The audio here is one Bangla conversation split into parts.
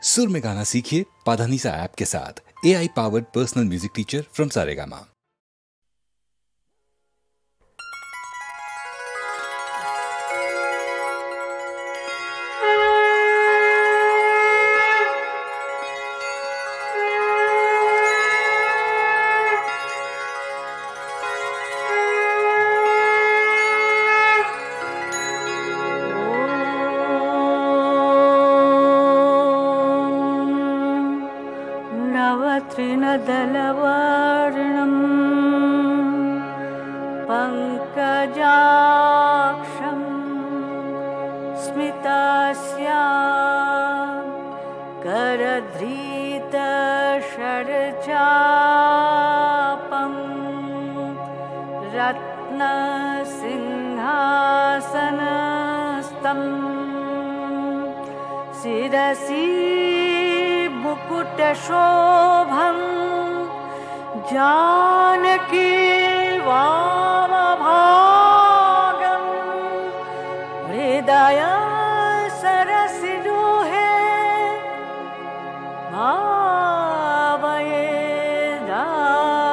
सुर में गाना सीखिए पाधानीसा ऐप के साथ। AI powered personal music teacher from Saregama. तृणदलवर्णं पङ्कजाक्षं स्मितास्यां करधृतषड्चापं रत्नसिंहासनस्थं शिरसि मुकुटशोभं जानकी वामभागं हृदय सरसिरुहे भावये रामरूपम्।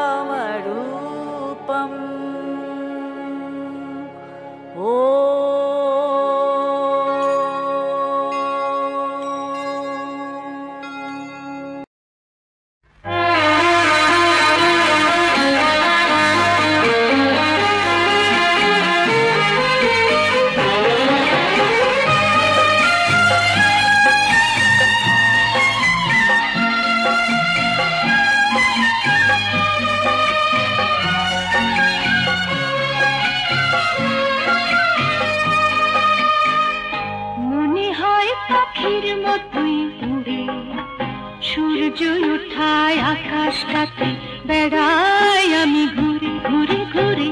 আকাশটাতে বেড়াই আমি ঘুরে ঘুরে ঘুরে,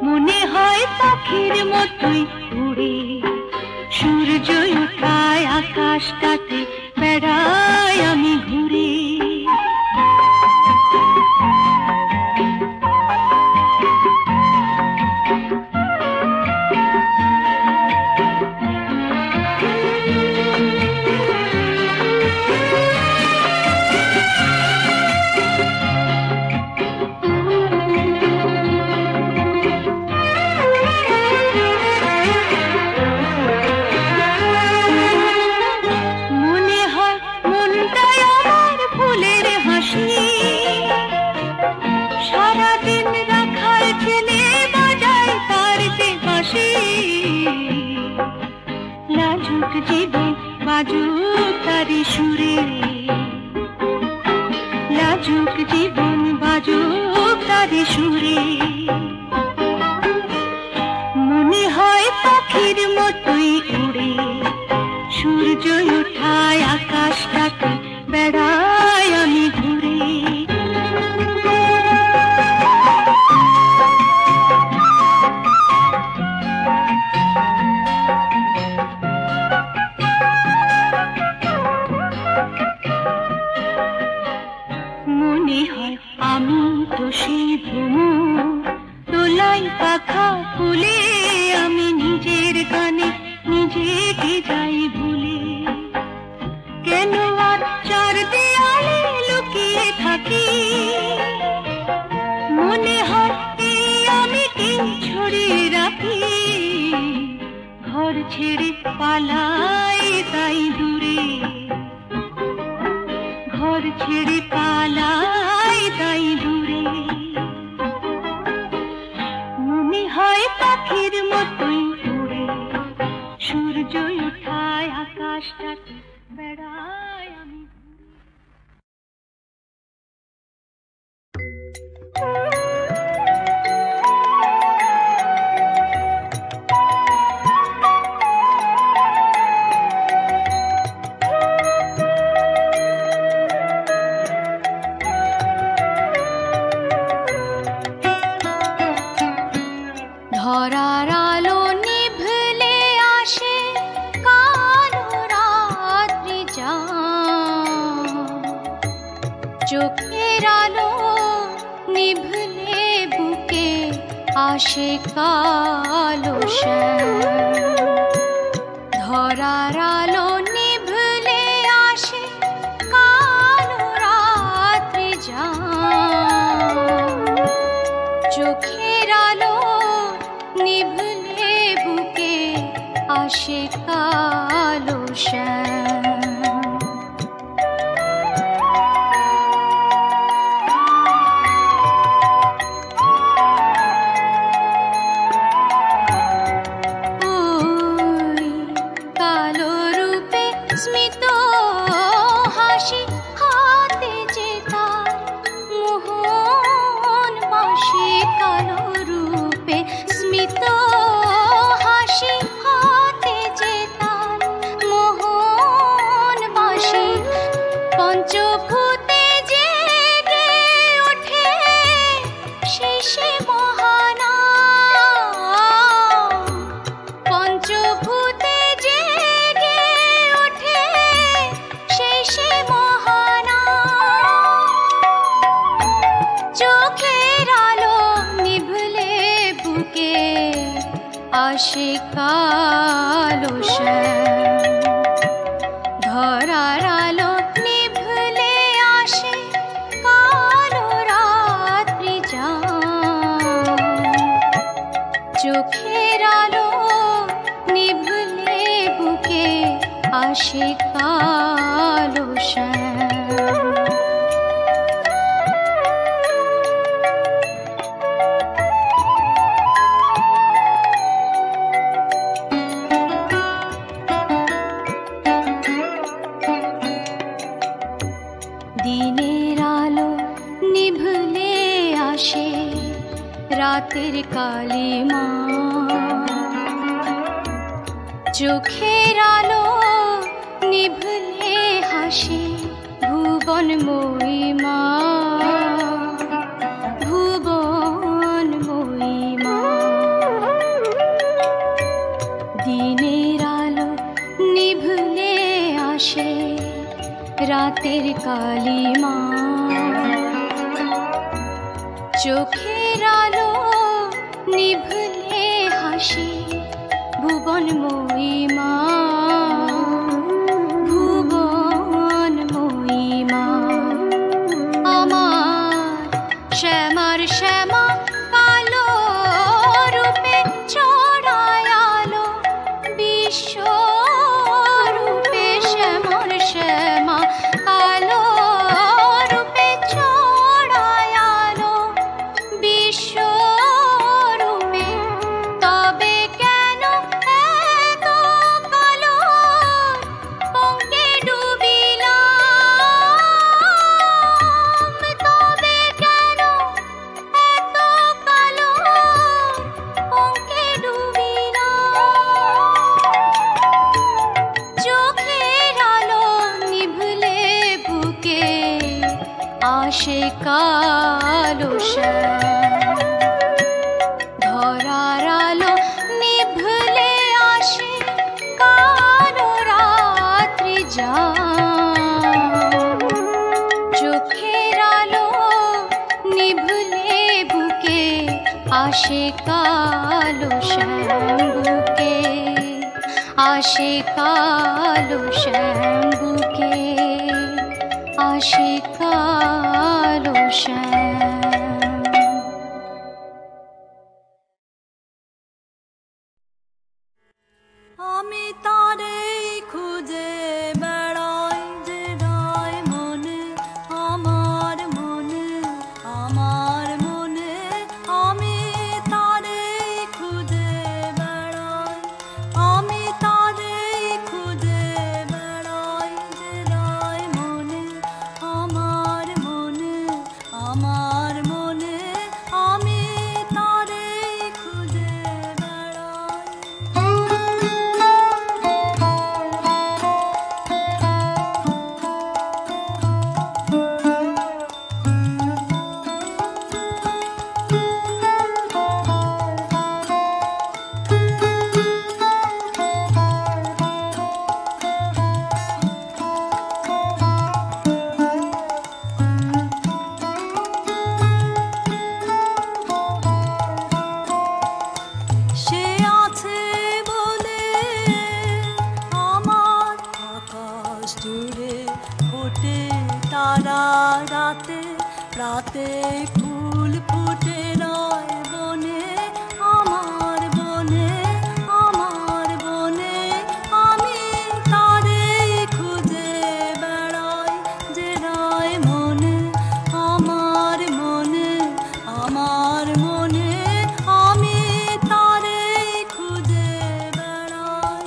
মনে হয় পাখির মতোই উড়ে। সূর্য ওঠায় আকাশটাতে বেড়াই আমি ঘুরে। জীবন বাজুক তারি সুরে, লাজুক জীবন বাজুক তারি সুরে। মনে হয় পাখির মতোই উড়ে, সূর্য ওঠায় আকাশটাকে বেড়াই আমি ঘুরে। আমি তো সেই ভ্রমর, দোলাই পাখা ফুলে, আমি নিজের গানে নিজেকে যাই ভুলে। কেন আর চার দেয়ালে লুকিয়ে থাকি, মনে হয় আমি কি ছড়িয়ে রাখি। ঘর ছেড়ে পালাই তাই দূরে, ঘর ছেড়ে পালাই তাই দূরে। মনে হয় পাখির মতোই উড়ে, সূর্য ওঠায় আকাশটাতে বেড়াই আমি। ধরার আলো নিভলে আসে কালো রাত্রি যান, চোখের আলো নিভলে বুকে আসে কালো শ্যাম। ধরার আলো নিভলে আসে হাসি হাতে যে তার মোহন বাসি কালো রূপে স্মিত হাসি হাতে যে তার মোহন বাসি পঞ্চভূতে জেগে ওঠে শেষে মহানাম পঞ্চভূতে জেগে ওঠে শেষে মহানাম চোখের আলো নিভলে বুকে আসে কালো শ্যাম ধরার আলো নিভলে আসে কালো রাত্রি যাম চোখের আলো নিভলে বুকে আসে কালো শ্যাম দিনের আলো নিভলে আসে রাতের কালিমা চোখের আলো নিভলে হাসে ভুবন মহিমা ভুবন মহিমা দিনের আলো নিভলে আসে রাতের কালিমা চোখের আলো নিভলে হাসি ভুবন মহিমা ভুবন মহিমা আমার শ্যামার শ্যামা কালো রূপে ছড়ায় আলো বিশ্ব রূপে শ্যামার শ্যামা কালো রূপে ছড়ায় আলো বিশ্ব রূপে তবে কেন এত কালো পঙ্কে ডুবিলাম তবে কেন এত কালো পঙ্কে ডুবিলাম চোখের আলো নিভলে বুকে আসে কালো শ্যাম ধরার আলো নিভলে আসে কালো রাত্রি যাম চোখের আলো নিভলে বুকে আসে কালো শ্যাম বুকে আসে কালো শ্যাম বুকে আসে কালো শ্যাম আমি তারে খুঁজে বেড়াই যে রায় মনে আমার মনে আমার মনে আমি তারে খুঁজে বেড়াই আমি তারে খুঁজে বেড়াই যে রায় মনে আমার মনে আমার মনে আমি তারে খুঁজে বেড়াই সে আছে বলে আমার আকাশ জুড়ে ফোটে তারা রাতে রাতে ফুল ফুটে রয় বনে আমার বনে আমার বনে আমি তারে খুঁজে বেড়াই যে রায় মনে আমার মনে আমার মনে আমি তারে খুঁজে বেড়াই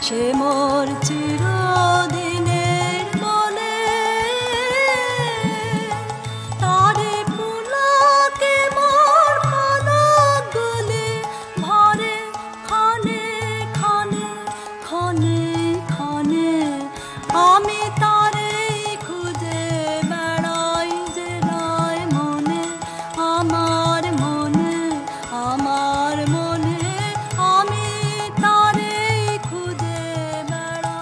সে মোর চিরদিনের বলে তারে পুলকে মোর পলক গলে ভরে ক্ষণে ক্ষণে ক্ষণে ক্ষণে আমি তারে খুঁজে বেড়াই যে রায় মনে আমার মনে আমার মনে আমি তারে খুঁজে বেড়াই।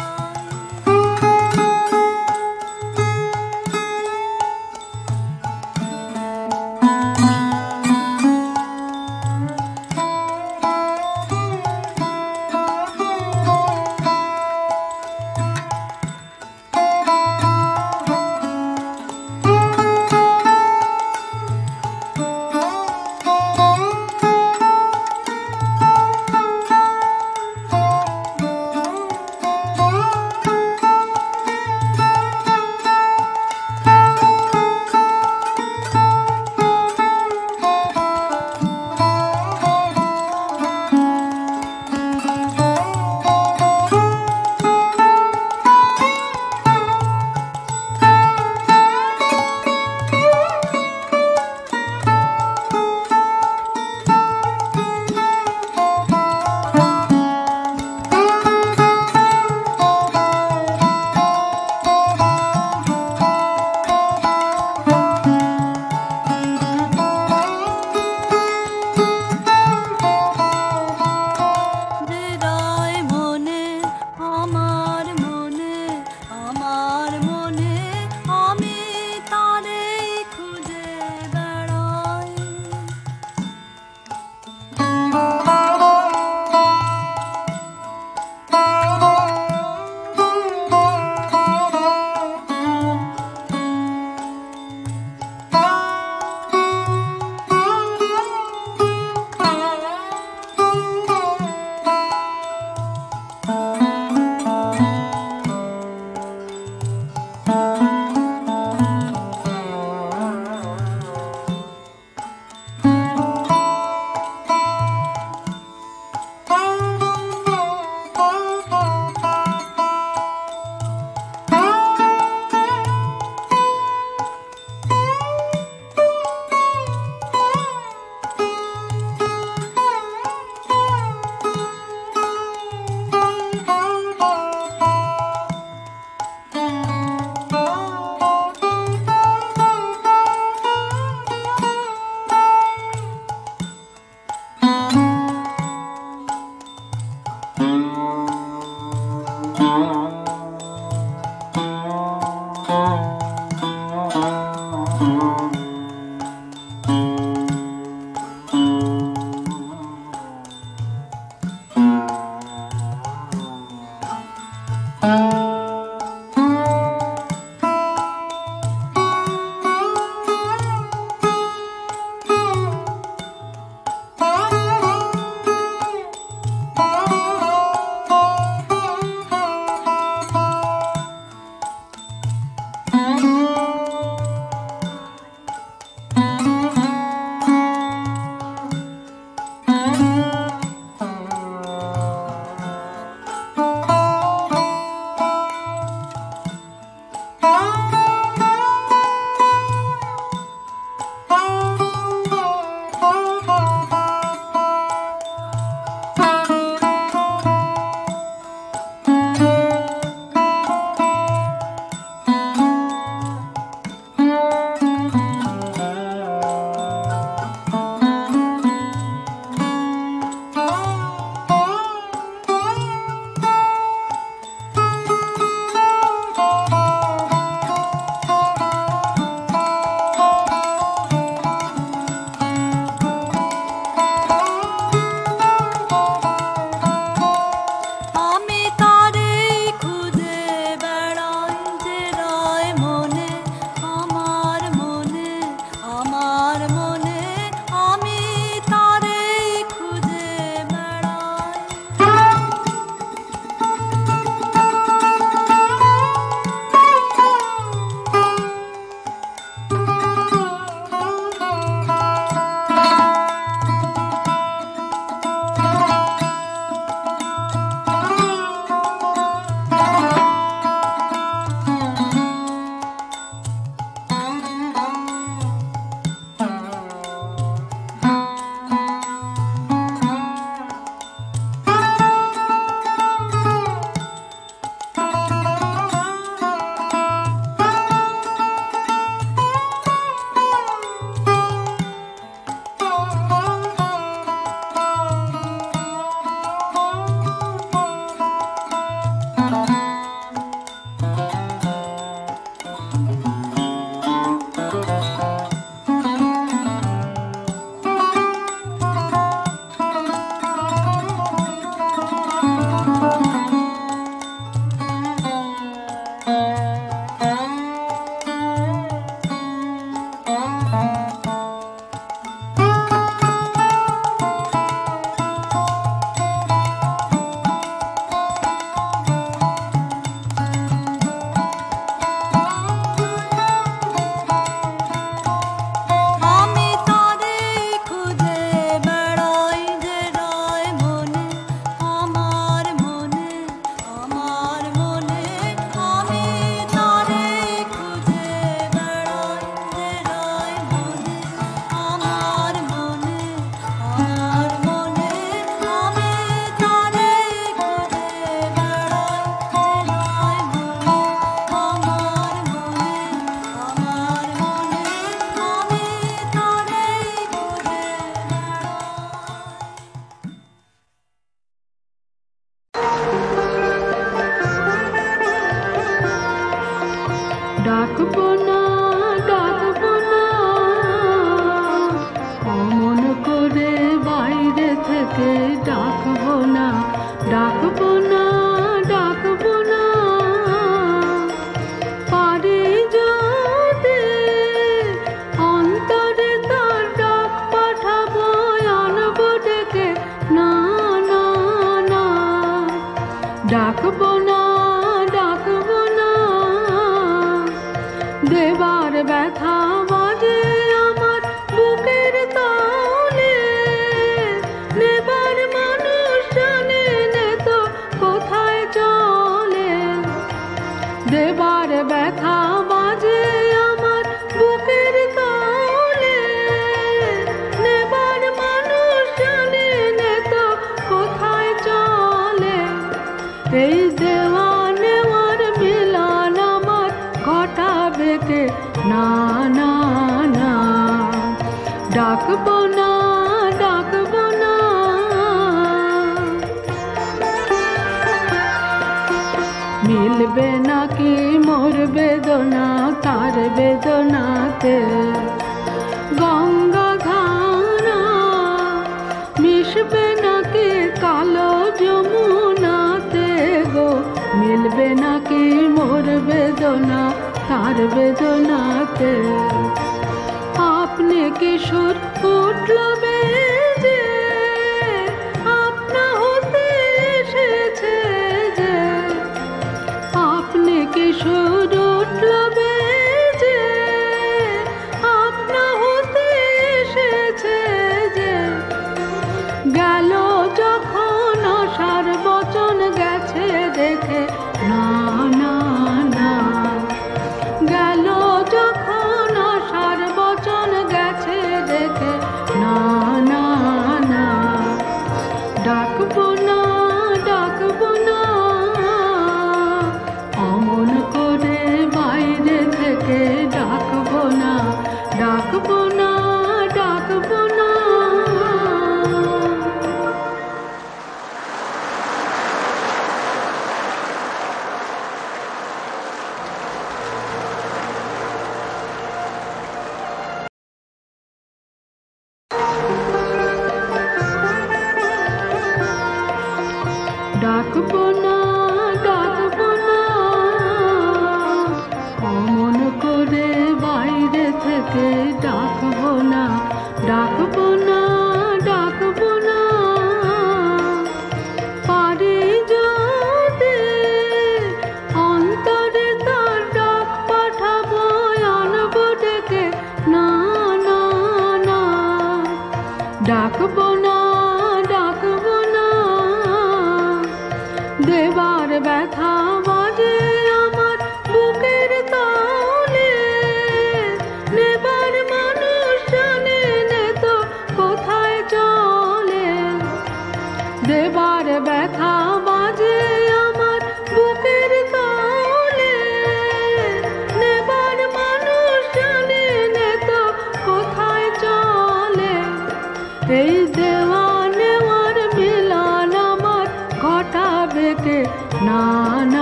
না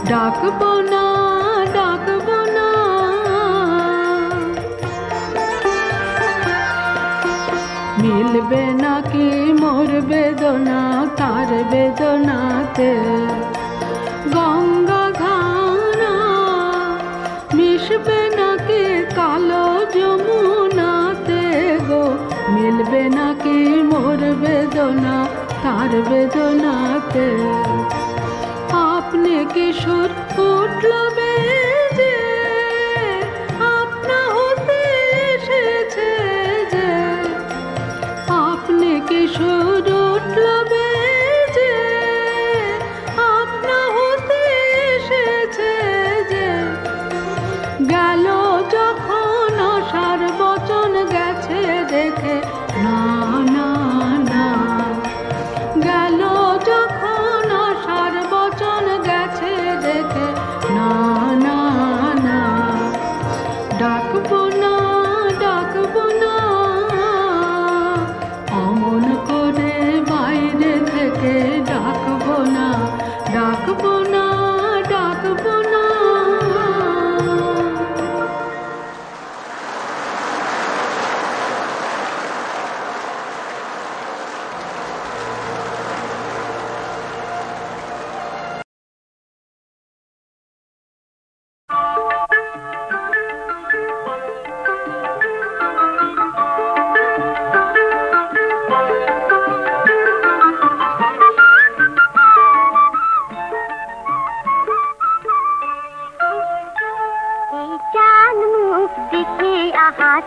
ডাকবো না ডাকবো না মিলবে নাকি মোর বেদনা তার বেদনাতে গঙ্গা ঘানা মিশবে নাকি কালো যমুনাতে গো মিলবে নাকি মোর বেদনা তার বেদনাতে আপনি কিশোর উঠল বেজে আপনা হতে এসেছে যে আপনি কিশোর উঠল বেজে আপনা হতে এসেছে যে গেল যখন আশার বচন গেছে দেখে না না না গেল যখন আশার বচন গেছে দেখে না না না ডাকবো না ডাকবো না অমন করে বাইরে থেকে ডাকবো না ডাকবো না ডাকবো না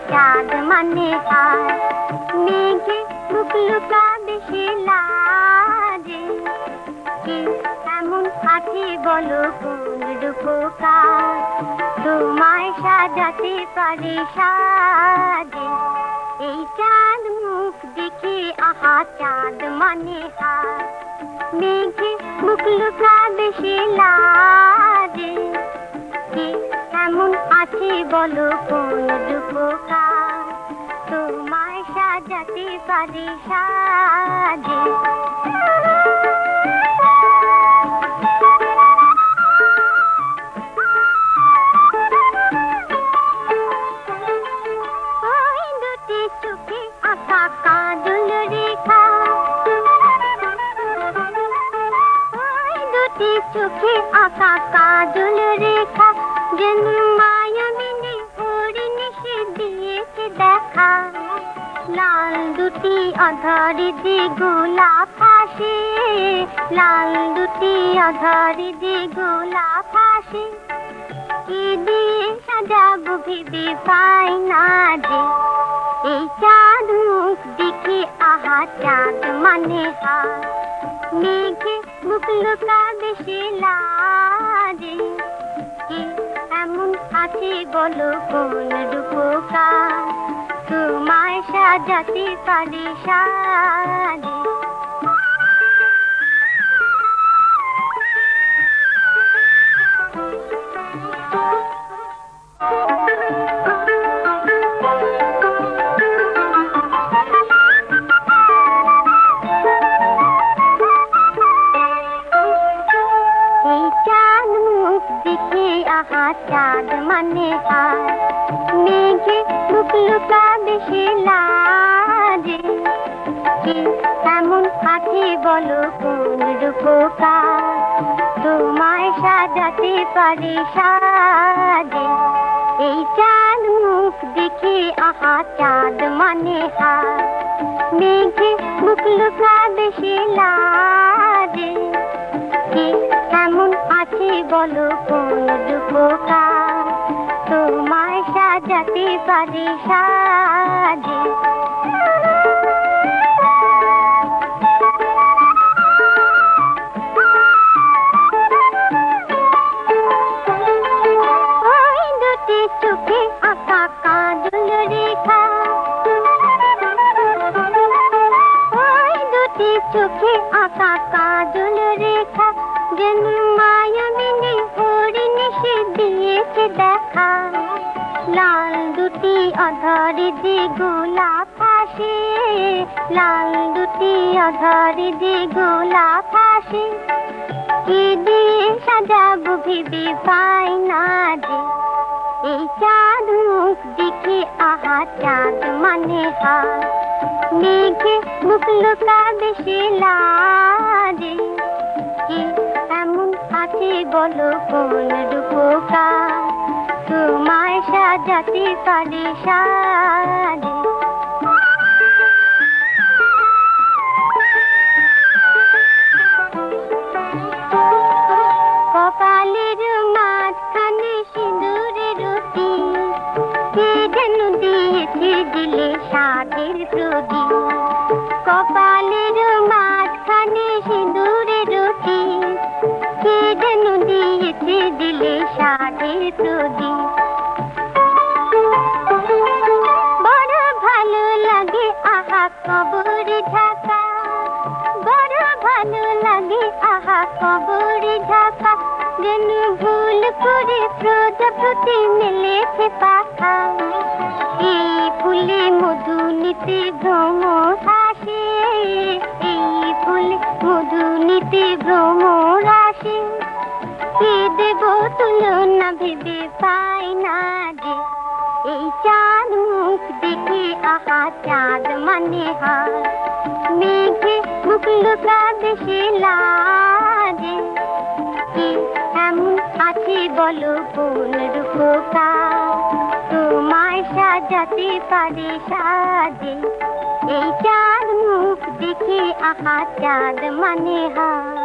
চাঁদ মানে আর মেঘে মুখ লুকাবে সে লাজে কি এমন আছে বলো কোন রূপকার তোমায় সাজাতে পারে সাজে এই চাঁদ মুখ দেখে আহা চাঁদ মানে আর মেঘে মুখ লুকাবে সে লাজে কি এমন আছে বলো কোন রূপকার তোমায় সাজাতে পারে সাজে ওই দুটি চোখে আঁকা কাজল রেখা ওই দুটি চোখে আঁকা কাজল রেখা যেন মায়াবিনী হরিণী সে দিয়েছে দেখা লাল দুটি আধারি যে গোলাপ হাসে লাল দুটি আধারি যে গোলাপ হাসে কি দিয়ে সাজাবো ভেবে পাই না যে এই চাঁদ মুখ দেখে আহা চাঁদ মানে হার মেঘে মুখ লুকাবে সে লাজে এমন আছে বলো কোন রূপকার তোমায় সাজাতে পারে সাজে চাঁদ মানে আর মেঘে মুখ লুকাবে সে লাজে কি এমন আছে বলো কোন রূপকার তোমায় সাজাতে পারে সাজে এই চাঁদ মুখ দেখে আহা চাঁদ মানে আর মেঘে মুখ লুকাবে সে লাজে কি এমন আছে বলো কোন রূপকার তোমায় সাজাতে পারে সাজে ওই দুটি চোখে আঁকা কাজল রেখা ওই দুটি চোখে আঁকা কাজল রেখা যেন মায়াবিনী হরিণী সে দিয়েছে দেখা লাল দুটি আধারি যে গোলাপ হাসে লাল দুটি আধারি যে গোলাপ হাসে কি দিয়ে সাজাবো ভেবে পাই না যে এই চাঁদ মুখ দেখে আহা চাঁদ মানে হাত মেঘে মুখ লুকাবে সে লাজে কে এমন আছে বলো কোন রূপকার তোমায় সাজাতে পারে সাজে কপালের মাঝখানে সিঁদুরের রুটি কে যেন দিয়েছে দিলে সাদের প্রদীপ কপালের মাঝখানে সিঁদুরের রুটি কে যেন দিয়েছে দিলে সাদের প্রদীপ বড় ভালো লাগে আহা কবর ঢাকা বড় ভালো লাগে আহা কবর ঢাকা যেন ভুল করে প্রজাপতি মেলেছে পাখা এই ফুলে মধু নিতে ভ্রমর আসে এই ফুলে মধু নিতে ভ্রমর আসে কে দেব তুলনা ভেবে পাই না যে এই চাঁদ মুখ দেখে আহা চাঁদ মানে হাত মেঘে মুখ লুকাবে সে লাজে কে এমন আছে বলো কোন রূপকার তোমায় সাজাতে পারে সাজে এই চাঁদ মুখ দেখে আহা চাঁদ মানে হাত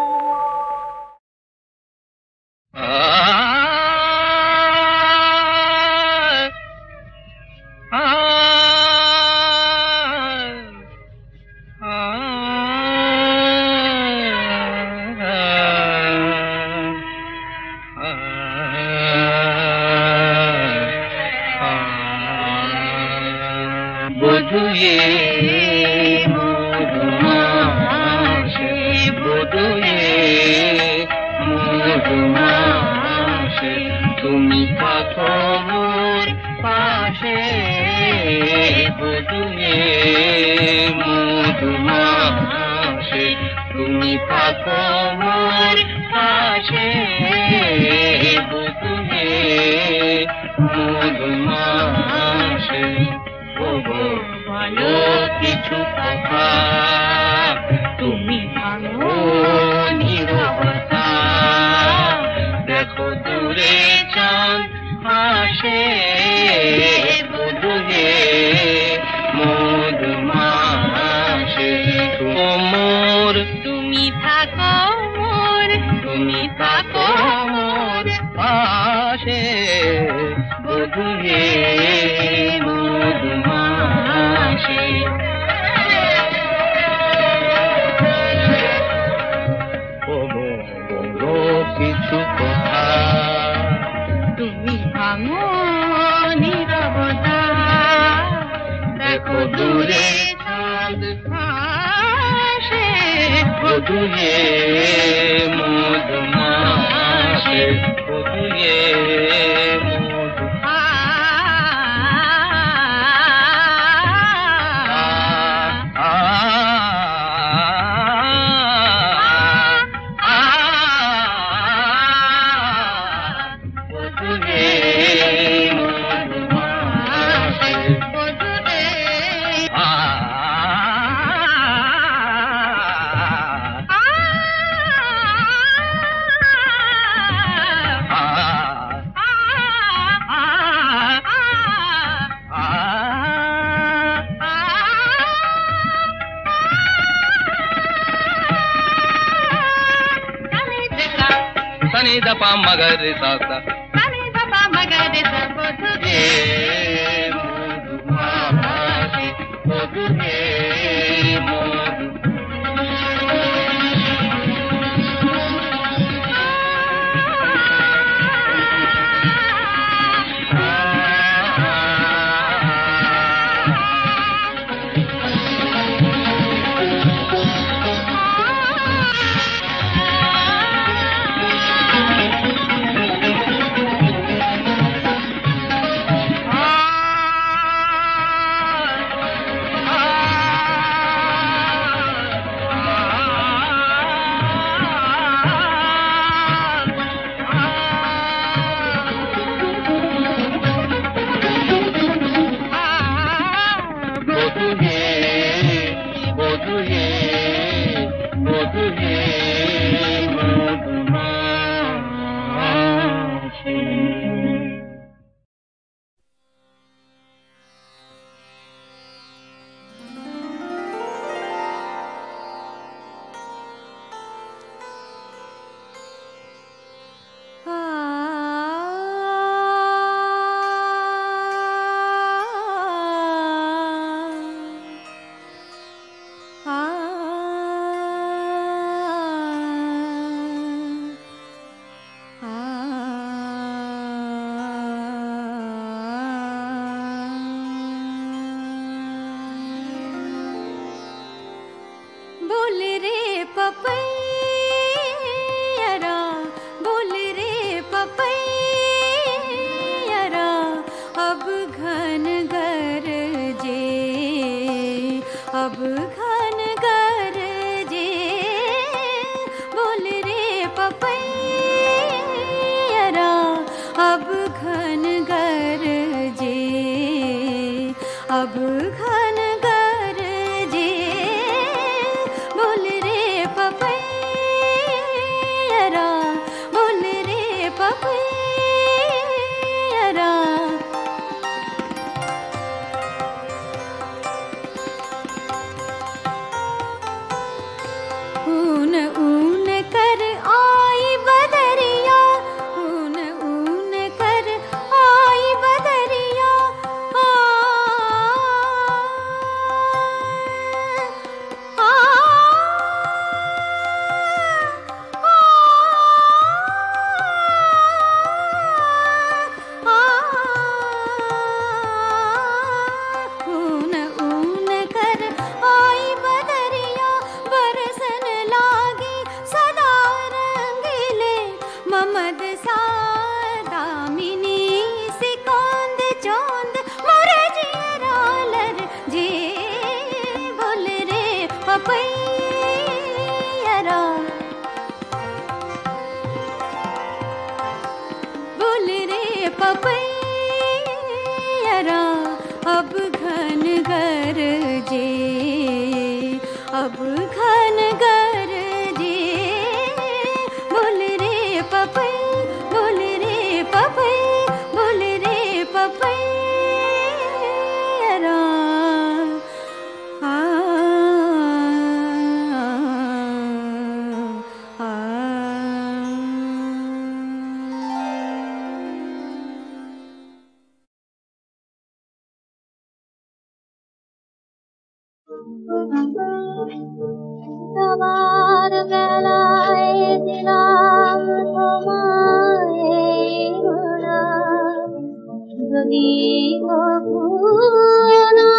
বধুয়ে মধুমাসে বধুয়ে মধুমাসে তুমি থাকো মোর পাশে বধুয়ে মধুমাসে তুমি থাকো মোর পাশে বধুয়ে মধুমাসে ভালো কিছু কথা তুমি ভালো নীরবতা দেখো দূরে চাঁদ আসে বধুয়ে মধুমাসে মোর তুমি থাকো মোর তুমি থাকো মোর পাশে বধুয়ে মধুমাসে বলো কিছু কথা তুমি ভাঙো নীরবতা দেখো দূরে চাঁদ আসে বধুয়ে মধুমাসে বধুয়ে सनी दपा मगर सासा सनी दपा मगर सा बधुए मधुमासी बधुए मधु पपैया ऊन ऊन कर आई बदरिया ऊन ऊन कर आई बदरिया आ, आ, ऊन ऊन कर आई बदरिया बरसन लागी सदा रंगीले ममद सा दामिनी सिकोंद चोंद मोरे जियरा लर जे बोल रे पपैया बोल रे पपैया अब घन गरजे अब घन गरजे बोल रे पपै बोल रे पपै बोल रे पपैया आ, आ, आ। তোমার বেলায় দিলাম তোমায় মোরা যদি কখনো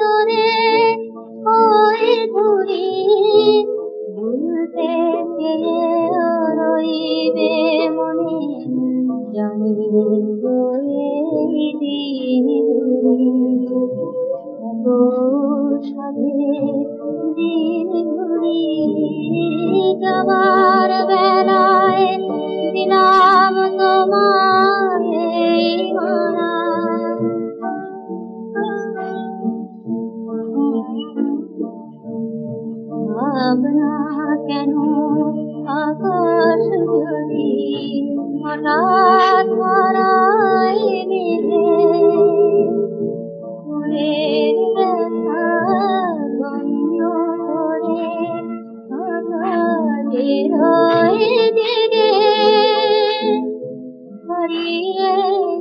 ধরে ওই ধরি ভুলতে চেয়ে রইবে মনে জানি এই দিনগুলি সাধে দিনগুলি যাবার বেলায় দিলাম তোমায় মালা ভাবনা কেন আকাশ যদি হঠাৎ ধরায় মেঘে ফুলের ব্যথা বন্ধ করে আকাশের হয়ে জেগে হারিয়ে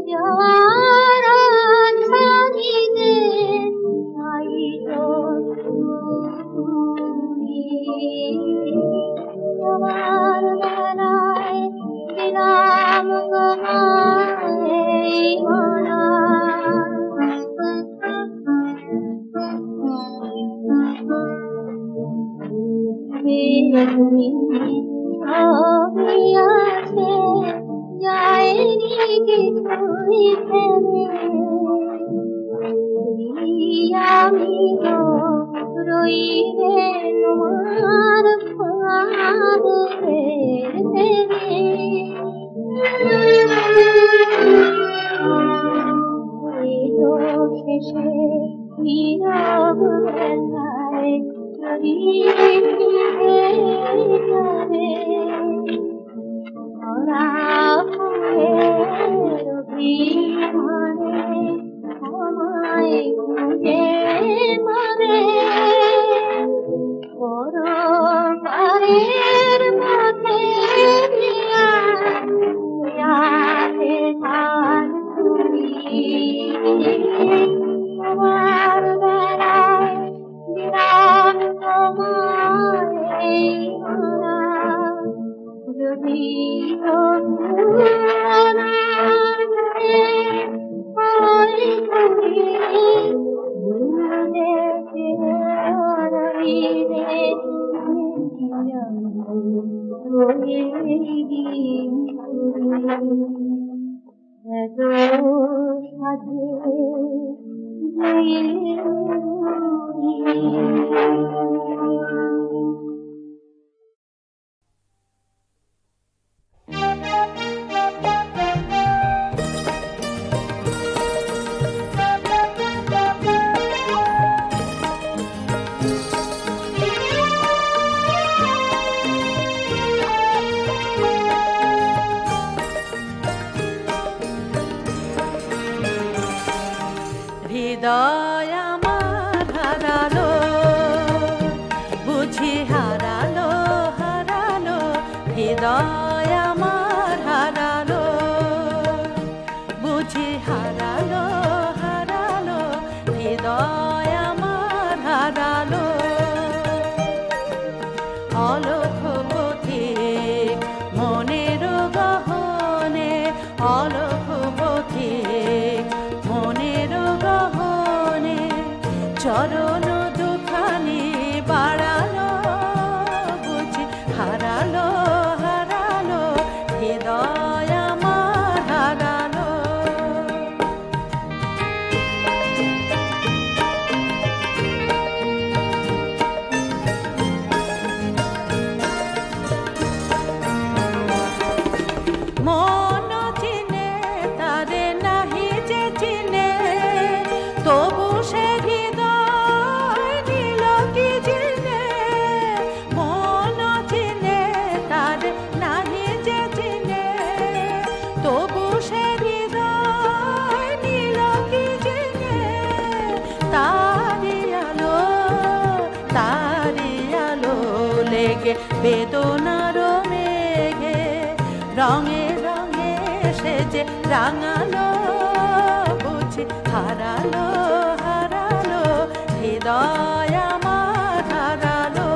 যাওয়ার ছানিতে তাই তো তুমি আমার বেলায় দিলাম তোমায় মালা তুমি সবই আছে যায়নি কিছুই ফেলে আমি তো রইবে তোমার ফাঁদের দেবে শেষে নীরব বেলায় যদি যাবে ওরা ফুলের অভিমানে আমায় খুঁজে মারে পরপারের পথে প্রিয়াতে থাক তুমি আমার বেলায় দিলাম তোমায় মালা যদি হৃদয় আমার হারালো, বুঝি হারালো হারালো, হৃদয় আমার হারালো। অলখ পথিক মনের গহনে, অলখ পথিক মনের গহনে, চরণ দুখানি বাড়ালো, বুঝি হারালো হারালো, হৃদয় আমার হারালো। মন চিনে তারে নাহি যে চিনে, তবু সে হৃদয় নিল কি চিনে। মন চিনে তারে নাহি যে চিনে, তবু সে হৃদয় নিল কি চিনে। তারি আলো লেগে বেদনার মেঘে, রঙে রঙে সেজে রাঙালো, বুঝি হারালো হারালো, হৃদয় আমার হারালো।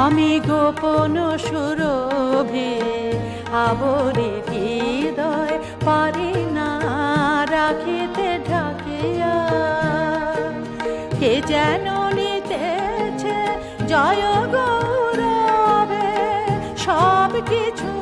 আমি গোপন সুরভি আবরে হৃদয়, পারি না রাখিতে ঢাকিয়া। কে যেন নিতেছে জয় গৌরবে, সব কিছু